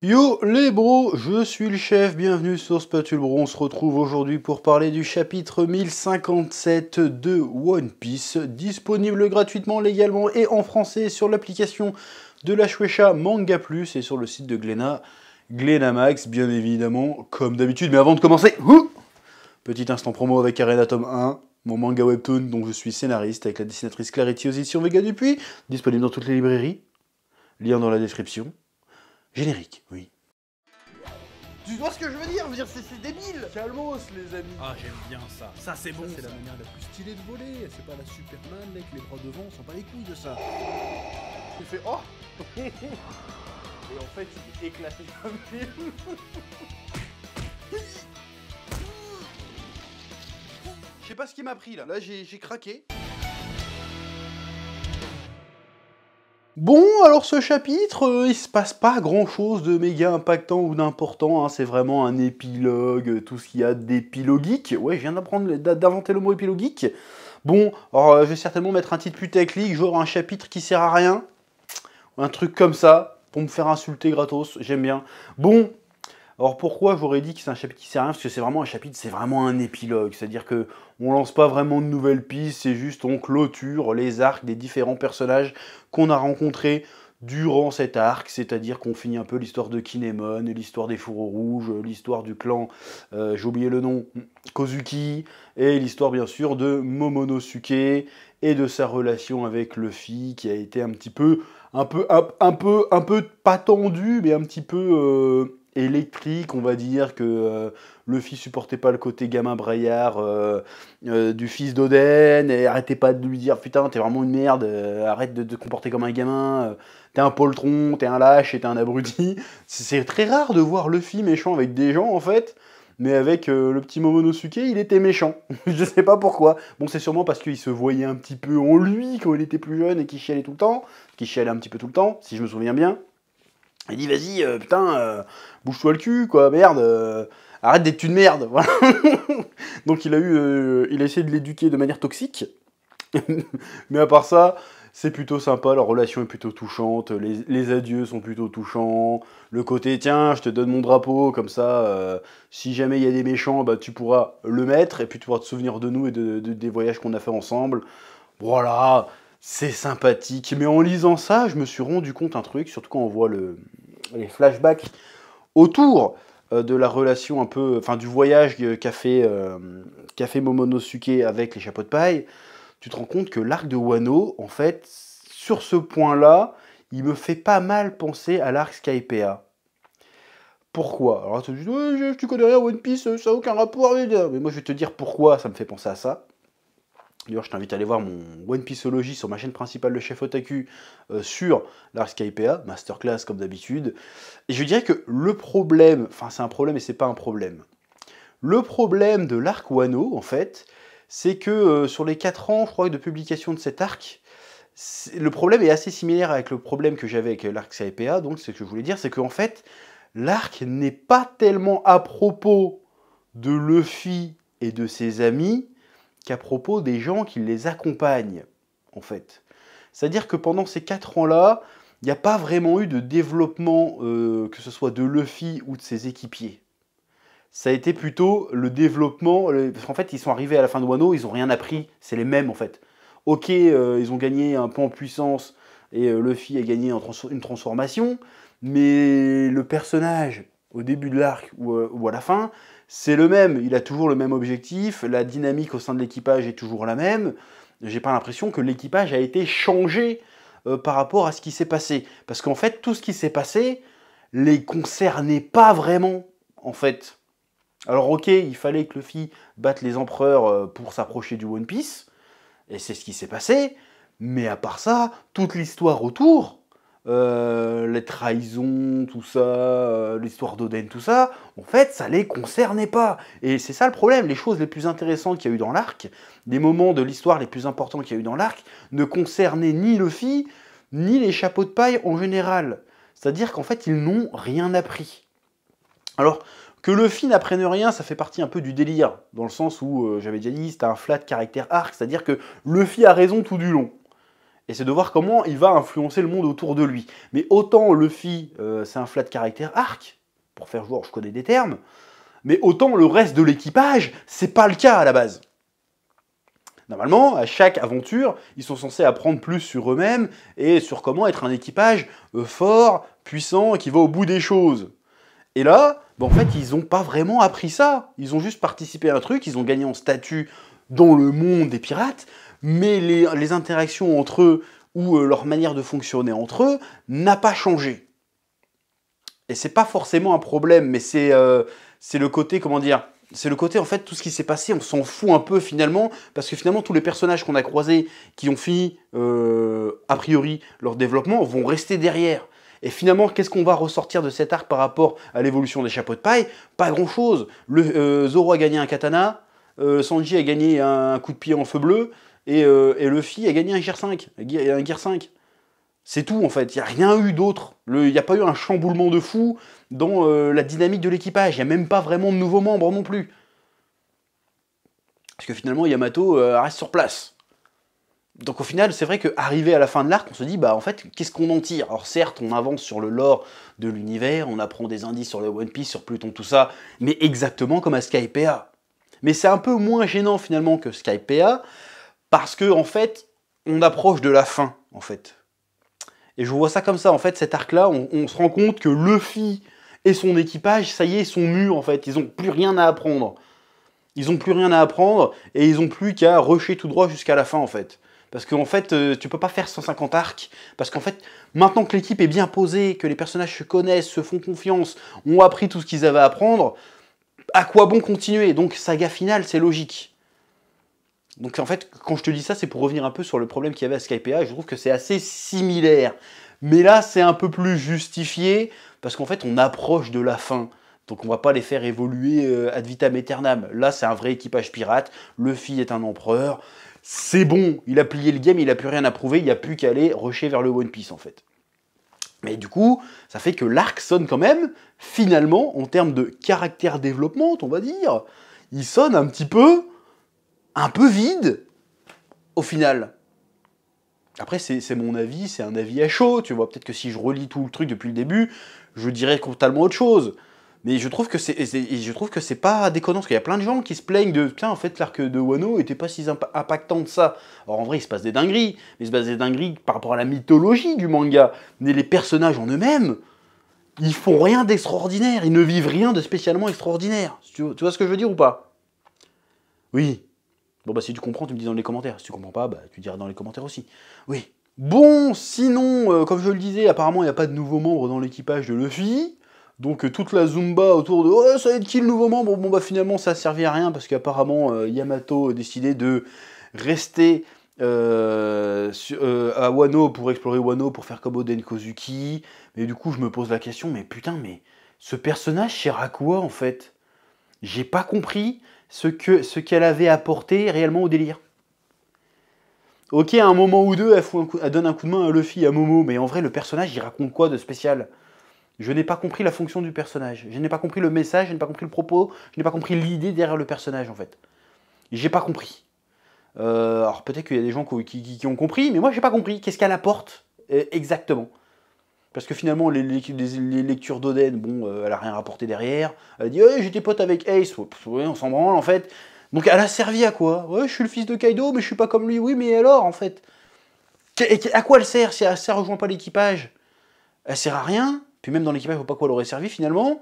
Yo les bros, je suis le chef, bienvenue sur Spatule Bro, on se retrouve aujourd'hui pour parler du chapitre 1057 de One Piece, disponible gratuitement, légalement et en français sur l'application de la Shueisha Manga Plus et sur le site de Glénamax, bien évidemment, comme d'habitude. Mais avant de commencer, petit instant promo avec Arena Tome 1, mon manga webtoon dont je suis scénariste avec la dessinatrice Clarity aux éditions Vega Dupuis, disponible dans toutes les librairies, lien dans la description. Générique, oui. Tu vois ce que je veux dire? C'est débile. Calmos, les amis. Ah, j'aime bien ça. Ça, c'est bon. C'est la manière la plus stylée de voler. C'est pas la Superman, mec, les bras devant, on s'en bat les couilles de ça. Tu fais oh. Et en fait, tu t'es éclaté comme film. Je sais pas ce qui m'a pris là. Là, j'ai craqué. Bon, alors ce chapitre, il se passe pas grand-chose de méga impactant ou d'important, hein, c'est vraiment un épilogue, tout ce qu'il y a d'épilogique. Ouais, je viens d'inventer le mot épilogique. Bon, alors je vais certainement mettre un titre putaclic, genre un chapitre qui sert à rien, un truc comme ça, pour me faire insulter gratos, j'aime bien. Bon, alors pourquoi j'aurais dit que c'est un chapitre qui sert à rien? Parce que c'est vraiment un chapitre, c'est vraiment un épilogue. C'est-à-dire que on lance pas vraiment de nouvelles pistes, c'est juste on clôture les arcs des différents personnages qu'on a rencontrés durant cet arc. C'est-à-dire qu'on finit un peu l'histoire de Kinemon, l'histoire des fourreaux rouges, l'histoire du clan, j'ai oublié le nom, Kozuki, et l'histoire bien sûr de Momonosuke et de sa relation avec Luffy qui a été un peu pas tendue, mais un petit peu électrique, on va dire que Luffy supportait pas le côté gamin braillard du fils d'Oden et arrêtait pas de lui dire putain t'es vraiment une merde, arrête de te comporter comme un gamin, t'es un poltron, t'es un lâche et t'es un abruti. C'est très rare de voir Luffy méchant avec des gens en fait, mais avec le petit Momonosuke il était méchant. Je sais pas pourquoi. Bon, c'est sûrement parce qu'il se voyait un petit peu en lui quand il était plus jeune et qu'il chialait tout le temps, qu'il chialait un petit peu tout le temps, si je me souviens bien. Il dit vas-y, putain, bouge-toi le cul, quoi, merde, arrête d'être une merde. Voilà. Donc il a essayé de l'éduquer de manière toxique. Mais à part ça, c'est plutôt sympa, leur relation est plutôt touchante, les adieux sont plutôt touchants. Le côté, tiens, je te donne mon drapeau, comme ça, si jamais il y a des méchants, bah, tu pourras le mettre, et puis tu pourras te souvenir de nous et des voyages qu'on a fait ensemble. Voilà, c'est sympathique. Mais en lisant ça, je me suis rendu compte un truc, surtout quand on voit les flashbacks autour de la relation un peu, enfin du voyage qu'a fait Momonosuke avec les chapeaux de paille. Tu te rends compte que l'arc de Wano, en fait, sur ce point-là, il me fait pas mal penser à l'arc Skypiea. Pourquoi? Alors tu te dis, ouais, tu connais rien One Piece, ça n'a aucun rapport. Mais moi je vais te dire pourquoi ça me fait penser à ça. D'ailleurs, je t'invite à aller voir mon One Pieceology sur ma chaîne principale, le chef Otaku, sur l'arc Skypiea, masterclass comme d'habitude. Et je dirais que le problème, enfin c'est un problème et c'est pas un problème. Le problème de l'arc Wano, en fait, c'est que sur les 4 ans, je crois, de publication de cet arc, le problème est assez similaire avec le problème que j'avais avec l'arc Skypiea. Donc, ce que je voulais dire, c'est qu'en fait, l'arc n'est pas tellement à propos de Luffy et de ses amis qu'à propos des gens qui les accompagnent, en fait. C'est-à-dire que pendant ces 4 ans-là, il n'y a pas vraiment eu de développement, que ce soit de Luffy ou de ses équipiers. Ça a été plutôt le développement, parce qu'en fait, ils sont arrivés à la fin de Wano, ils n'ont rien appris, c'est les mêmes, en fait. Ok, ils ont gagné un peu en puissance, et Luffy a gagné une transformation, mais le personnage, au début de l'arc ou à la fin, c'est le même, il a toujours le même objectif, la dynamique au sein de l'équipage est toujours la même. J'ai pas l'impression que l'équipage a été changé par rapport à ce qui s'est passé. Parce qu'en fait, tout ce qui s'est passé les concernait pas vraiment, en fait. Alors ok, il fallait que Luffy batte les empereurs pour s'approcher du One Piece, et c'est ce qui s'est passé, mais à part ça, toute l'histoire autour, les trahisons, tout ça, l'histoire d'Oden, tout ça, en fait, ça les concernait pas. Et c'est ça le problème, les choses les plus intéressantes qu'il y a eu dans l'arc, les moments de l'histoire les plus importants qu'il y a eu dans l'arc, ne concernaient ni Luffy, ni les chapeaux de paille en général. C'est-à-dire qu'en fait, ils n'ont rien appris. Alors, que Luffy n'apprenne rien, ça fait partie un peu du délire, dans le sens où, j'avais déjà dit, c'était un flat caractère arc, c'est-à-dire que Luffy a raison tout du long. Et c'est de voir comment il va influencer le monde autour de lui. Mais autant Luffy, c'est un flat caractère arc, pour faire jouer, je connais des termes, mais autant le reste de l'équipage, c'est pas le cas à la base. Normalement, à chaque aventure, ils sont censés apprendre plus sur eux-mêmes et sur comment être un équipage fort, puissant, qui va au bout des choses. Et là, en fait, ils n'ont pas vraiment appris ça. Ils ont juste participé à un truc, ils ont gagné en statut dans le monde des pirates, mais les interactions entre eux ou leur manière de fonctionner entre eux n'a pas changé. Et c'est pas forcément un problème, mais c'est le côté, comment dire, c'est le côté, en fait, tout ce qui s'est passé, on s'en fout un peu finalement, parce que finalement, tous les personnages qu'on a croisés, qui ont fini, a priori, leur développement, vont rester derrière. Et finalement, qu'est-ce qu'on va ressortir de cet arc par rapport à l'évolution des chapeaux de paille? Pas grand-chose. Zoro a gagné un katana, Sanji a gagné un coup de pied en feu bleu, et Luffy a gagné un Gear 5. Un Gear 5. C'est tout, en fait. Il n'y a rien eu d'autre. Il n'y a pas eu un chamboulement de fou dans la dynamique de l'équipage. Il n'y a même pas vraiment de nouveaux membres non plus. Parce que finalement, Yamato reste sur place. Donc au final, c'est vrai qu'arrivé à la fin de l'arc, on se dit, bah en fait, qu'est-ce qu'on en tire? Alors certes, on avance sur le lore de l'univers, on apprend des indices sur le One Piece, sur Pluton, tout ça, mais exactement comme à Skypiea. Mais c'est un peu moins gênant finalement que Skypiea, parce que en fait, on approche de la fin, en fait. Et je vois ça comme ça, en fait, cet arc-là, on se rend compte que Luffy et son équipage, ça y est, sont mûrs, en fait, ils n'ont plus rien à apprendre. Ils n'ont plus rien à apprendre, et ils n'ont plus qu'à rusher tout droit jusqu'à la fin, en fait. Parce qu'en fait, tu peux pas faire 150 arcs, parce qu'en fait, maintenant que l'équipe est bien posée, que les personnages se connaissent, se font confiance, ont appris tout ce qu'ils avaient à apprendre, à quoi bon continuer? Donc, saga finale, c'est logique. Donc en fait, quand je te dis ça, c'est pour revenir un peu sur le problème qu'il y avait à Skypiea, je trouve que c'est assez similaire. Mais là, c'est un peu plus justifié, parce qu'en fait, on approche de la fin. Donc on va pas les faire évoluer ad vitam aeternam. Là, c'est un vrai équipage pirate, Luffy est un empereur, c'est bon, il a plié le game, il n'a plus rien à prouver, il n'y a plus qu'à aller rusher vers le One Piece en fait. Mais du coup, ça fait que l'arc sonne quand même, finalement, en termes de caractère développement, on va dire, il sonne un peu vide, au final. Après, c'est mon avis, c'est un avis à chaud, tu vois. Peut-être que si je relis tout le truc depuis le début, je dirais totalement autre chose. Mais je trouve que c'est pas déconnant, parce qu'il y a plein de gens qui se plaignent de « Putain, en fait, l'arc de Wano était pas si impactant de ça. » Alors en vrai, il se passe des dingueries, mais il se passe des dingueries par rapport à la mythologie du manga. Mais les personnages en eux-mêmes, ils font rien d'extraordinaire, ils ne vivent rien de spécialement extraordinaire. Tu vois ce que je veux dire ou pas? Oui. Bon bah si tu comprends, tu me dis dans les commentaires. Si tu comprends pas, bah tu diras dans les commentaires aussi. Oui. Bon, sinon, comme je le disais, apparemment il n'y a pas de nouveaux membres dans l'équipage de Luffy. Donc toute la Zumba autour de « Oh, ça va être qui le nouveau membre ?» Bon bah finalement ça a servi à rien parce qu'apparemment Yamato a décidé de rester à Wano pour explorer Wano, pour faire comme Oden Kozuki. Mais du coup je me pose la question, mais putain, mais ce personnage sert à quoi en fait? J'ai pas compris ce qu'elle avait apporté réellement au délire. Ok, à un moment ou deux, elle donne un coup de main à Luffy, à Momo, mais en vrai, le personnage, il raconte quoi de spécial? Je n'ai pas compris la fonction du personnage. Je n'ai pas compris le message, je n'ai pas compris le propos, je n'ai pas compris l'idée derrière le personnage, en fait. J'ai pas compris. Alors peut-être qu'il y a des gens qui ont compris, mais moi, j'ai pas compris. Qu'est-ce qu'elle apporte exactement? Parce que finalement, les lectures d'Oden, bon, elle a rien rapporté derrière. Elle a dit hey, « j'étais pote avec Ace ». Ouais, on s'en branle, en fait. Donc elle a servi à quoi? Ouais, je suis le fils de Kaido, mais je suis pas comme lui. Oui, mais alors, en fait? À quoi elle sert si elle rejoint pas l'équipage? Elle sert à rien. Puis même dans l'équipage, je vois pas quoi elle aurait servi, finalement.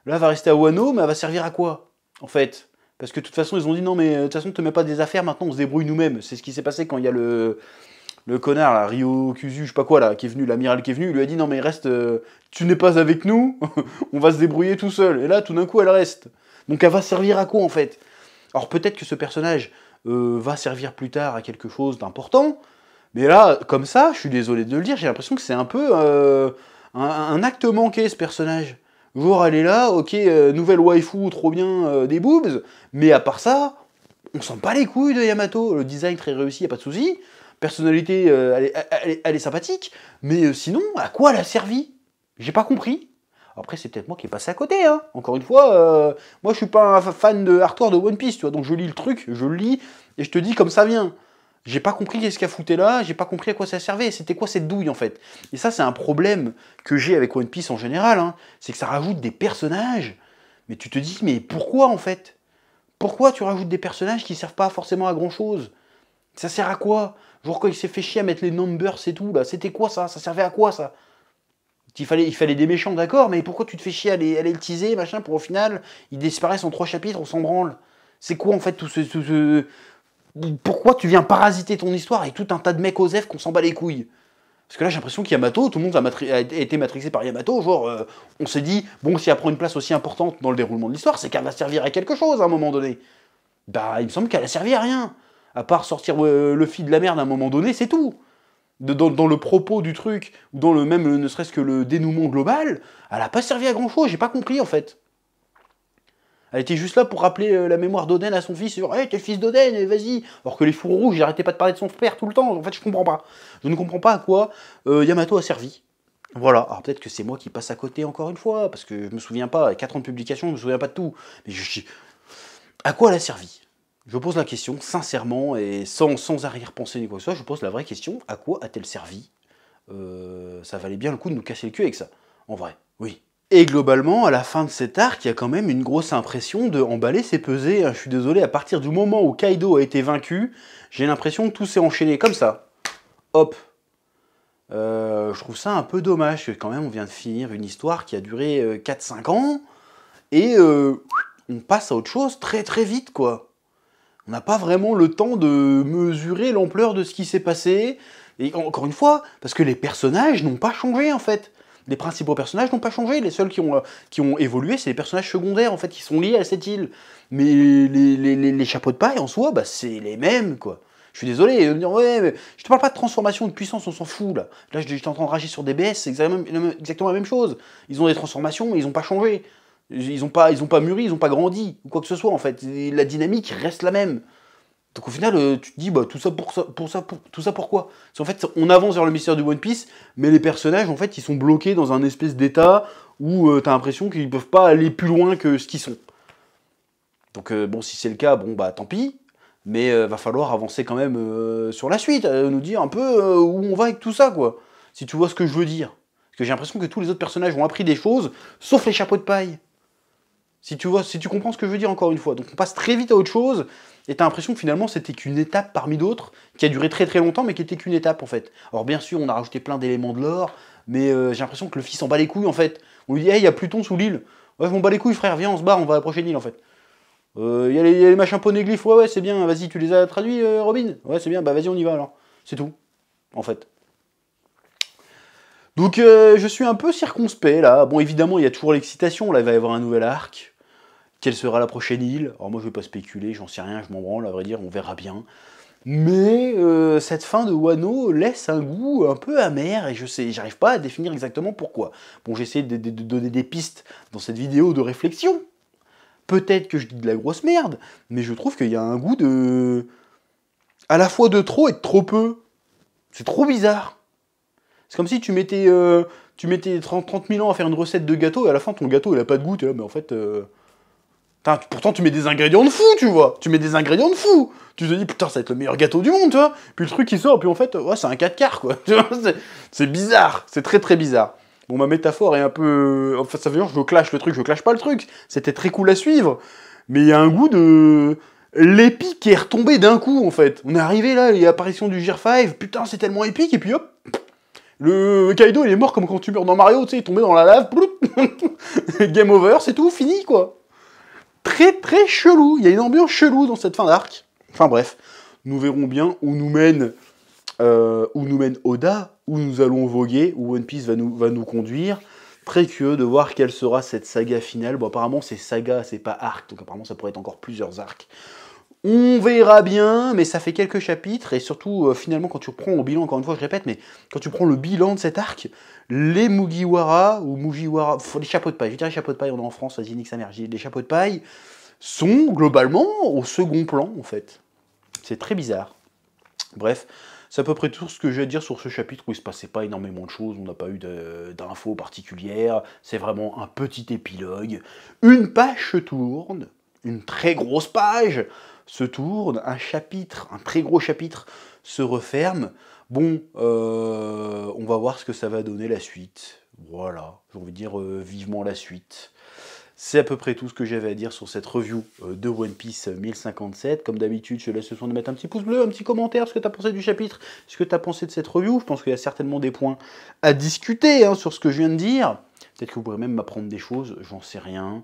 Là, elle va rester à Wano, mais elle va servir à quoi, en fait? Parce que de toute façon, ils ont dit « non, mais de toute façon, ne te mets pas des affaires, maintenant, on se débrouille nous-mêmes ». C'est ce qui s'est passé quand il y a le connard, là, Ryokuzu, je sais pas quoi, là, qui est venu, l'amiral qui est venu, il lui a dit « non mais reste, tu n'es pas avec nous, on va se débrouiller tout seul ». Et là, tout d'un coup, elle reste. Donc elle va servir à quoi, en fait? Alors peut-être que ce personnage va servir plus tard à quelque chose d'important, mais là, comme ça, je suis désolé de le dire, j'ai l'impression que c'est un peu un acte manqué, ce personnage. Genre, elle est là, ok, nouvelle waifu, trop bien, des boobs, mais à part ça, on sent pas les couilles de Yamato, le design très réussi, y a pas de souci. Personnalité, elle est sympathique, mais sinon, à quoi elle a servi? J'ai pas compris. Après, c'est peut-être moi qui est passé à côté, hein. Encore une fois, moi je suis pas un fan de hardcore de One Piece, tu vois, donc je lis le truc, je le lis, et je te dis comme ça vient. J'ai pas compris qu'est-ce qu'elle foutait là, j'ai pas compris à quoi ça servait, c'était quoi cette douille en fait. Et ça c'est un problème que j'ai avec One Piece en général, hein. C'est que ça rajoute des personnages, mais tu te dis mais pourquoi en fait? Pourquoi tu rajoutes des personnages qui servent pas forcément à grand chose? Ça sert à quoi? Genre quand il s'est fait chier à mettre les numbers et tout là, c'était quoi ça? Ça servait à quoi ça? Il fallait des méchants d'accord, mais pourquoi tu te fais chier à les teaser, machin, pour au final, ils disparaissent en 3 chapitres, on s'en branle. C'est quoi en fait tout ce... Pourquoi tu viens parasiter ton histoire avec tout un tas de mecs aux F qu'on s'en bat les couilles? Parce que là, j'ai l'impression qu'Yamato, tout le monde a été matrixé par Yamato. Genre, on s'est dit, bon, si elle prend une place aussi importante dans le déroulement de l'histoire, c'est qu'elle va servir à quelque chose à un moment donné. Bah, il me semble qu'elle a servi à rien. À part sortir Luffy de la merde à un moment donné, c'est tout. Dans le propos du truc, ou dans le même, ne serait-ce que le dénouement global, elle a pas servi à grand chose, j'ai pas compris en fait. Elle était juste là pour rappeler la mémoire d'Oden à son fils, sur hey, t'es le fils d'Oden, vas-y. Alors que les fourreaux rouges, ils arrêtaient pas de parler de son père tout le temps. En fait, je comprends pas. Je ne comprends pas à quoi Yamato a servi. Voilà. Alors peut-être que c'est moi qui passe à côté encore une fois, parce que je me souviens pas, 4 ans de publication, je me souviens pas de tout. Mais à quoi elle a servi? Je pose la question, sincèrement, et sans arrière-pensée ni quoi que ce soit, je pose la vraie question, à quoi a-t-elle servi? Ça valait bien le coup de nous casser le cul avec ça. En vrai, oui. Et globalement, à la fin de cet arc, il y a quand même une grosse impression de emballer, c'est peser. Je suis désolé, à partir du moment où Kaido a été vaincu, j'ai l'impression que tout s'est enchaîné comme ça. Hop. Je trouve ça un peu dommage, que quand même on vient de finir une histoire qui a duré 4-5 ans, et on passe à autre chose très très vite, quoi. On n'a pas vraiment le temps de mesurer l'ampleur de ce qui s'est passé. Et encore une fois, parce que les personnages n'ont pas changé, en fait. Les principaux personnages n'ont pas changé. Les seuls qui ont évolué, c'est les personnages secondaires, en fait, qui sont liés à cette île. Mais les chapeaux de paille, en soi, bah, c'est les mêmes, quoi. Je suis désolé, ouais, mais je te parle pas de transformation, de puissance, on s'en fout, là. Là, j'étais en train de rager sur DBS, c'est exactement la même chose. Ils ont des transformations, mais ils n'ont pas changé. Ils ont pas mûri, ils ont pas grandi, ou quoi que ce soit, en fait. Et la dynamique reste la même. Donc au final, tu te dis, bah, tout ça pourquoi? Parce qu'en fait, on avance vers le mystère du One Piece, mais les personnages, en fait, ils sont bloqués dans un espèce d'état où t'as l'impression qu'ils peuvent pas aller plus loin que ce qu'ils sont. Donc bon, si c'est le cas, bon, bah tant pis, mais va falloir avancer quand même sur la suite, nous dire un peu où on va avec tout ça, quoi. Si tu vois ce que je veux dire. Parce que j'ai l'impression que tous les autres personnages ont appris des choses, sauf les chapeaux de paille. Si tu comprends ce que je veux dire encore une fois. Donc on passe très vite à autre chose, et t'as l'impression que finalement c'était qu'une étape parmi d'autres, qui a duré très très longtemps, mais qui était qu'une étape en fait. Alors bien sûr, on a rajouté plein d'éléments de lore, mais j'ai l'impression que le fils s'en bat les couilles en fait. On lui dit, hey, il y a Pluton sous l'île. Ouais, je m'en bats les couilles frère, viens, on se barre, on va à la prochaine île en fait. Il y a les machins poneglyphes, ouais, c'est bien, vas-y, tu les as traduits, Robin? Ouais, c'est bien, bah vas-y, on y va alors. C'est tout, en fait. Donc je suis un peu circonspect là. Bon, évidemment, il y a toujours l'excitation, là, il va y avoir un nouvel arc. Quelle sera la prochaine île? Alors moi je vais pas spéculer, j'en sais rien, je m'en branle, à vrai dire, on verra bien. Mais cette fin de Wano laisse un goût un peu amer, et j'arrive pas à définir exactement pourquoi. Bon, j'ai essayé de donner des pistes dans cette vidéo de réflexion. Peut-être que je dis de la grosse merde, mais je trouve qu'il y a un goût de... à la fois de trop et de trop peu. C'est trop bizarre. C'est comme si tu mettais 30 000 ans à faire une recette de gâteau, et à la fin ton gâteau il a pas de goût, là, mais en fait... Pourtant, tu mets des ingrédients de fou, tu vois. Tu mets des ingrédients de fou. Tu te dis, putain, ça va être le meilleur gâteau du monde, tu vois. Puis le truc, il sort, puis en fait, ouais, c'est un 4 quarts, quoi. C'est bizarre. C'est très, très bizarre. Bon, ma métaphore est un peu... Enfin, ça veut dire que je clash le truc. Je clash pas le truc. C'était très cool à suivre. Mais il y a un goût de... L'épique qui est retombé d'un coup, en fait. On est arrivé, là, il y a l'apparition du Gear 5. Putain, c'est tellement épique. Et puis, hop... Le Kaido, il est mort comme quand tu meurs dans Mario, tu sais, il est tombé dans la lave. Game over, c'est tout, fini, quoi. Très très chelou, il y a une ambiance chelou dans cette fin d'arc. Enfin bref, nous verrons bien où nous mène Oda, où nous allons voguer, où One Piece va nous conduire. Très curieux de voir quelle sera cette saga finale. Bon, apparemment c'est saga, c'est pas arc, donc apparemment ça pourrait être encore plusieurs arcs. On verra bien, mais ça fait quelques chapitres, et surtout, finalement, quand tu reprends au bilan, encore une fois, je répète, mais quand tu prends le bilan de cet arc, les Mugiwara, ou Mugiwara, les chapeaux de paille, je dirais les chapeaux de paille, on est en France, vas-y, nique sa mère, les chapeaux de paille, sont globalement au second plan, en fait. C'est très bizarre. Bref, c'est à peu près tout ce que j'ai à dire sur ce chapitre où il se passait pas énormément de choses, on n'a pas eu d'infos particulières, c'est vraiment un petit épilogue. Une page se tourne, une très grosse page, se tourne, un chapitre, un très gros chapitre, se referme. Bon, on va voir ce que ça va donner la suite. Voilà, j'ai envie de dire vivement la suite. C'est à peu près tout ce que j'avais à dire sur cette review de One Piece 1057. Comme d'habitude, je te laisse le soin de mettre un petit pouce bleu, un petit commentaire, ce que tu as pensé du chapitre, ce que tu as pensé de cette review. Je pense qu'il y a certainement des points à discuter sur ce que je viens de dire. Peut-être que vous pourrez même m'apprendre des choses, j'en sais rien.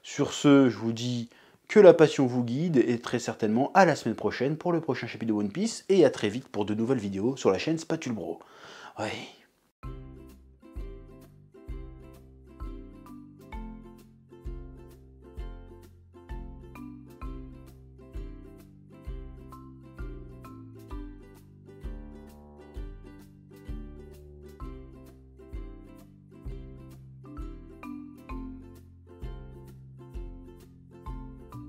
Sur ce, je vous dis que la passion vous guide et très certainement à la semaine prochaine pour le prochain chapitre de One Piece et à très vite pour de nouvelles vidéos sur la chaîne Spatule Bro. Ouais.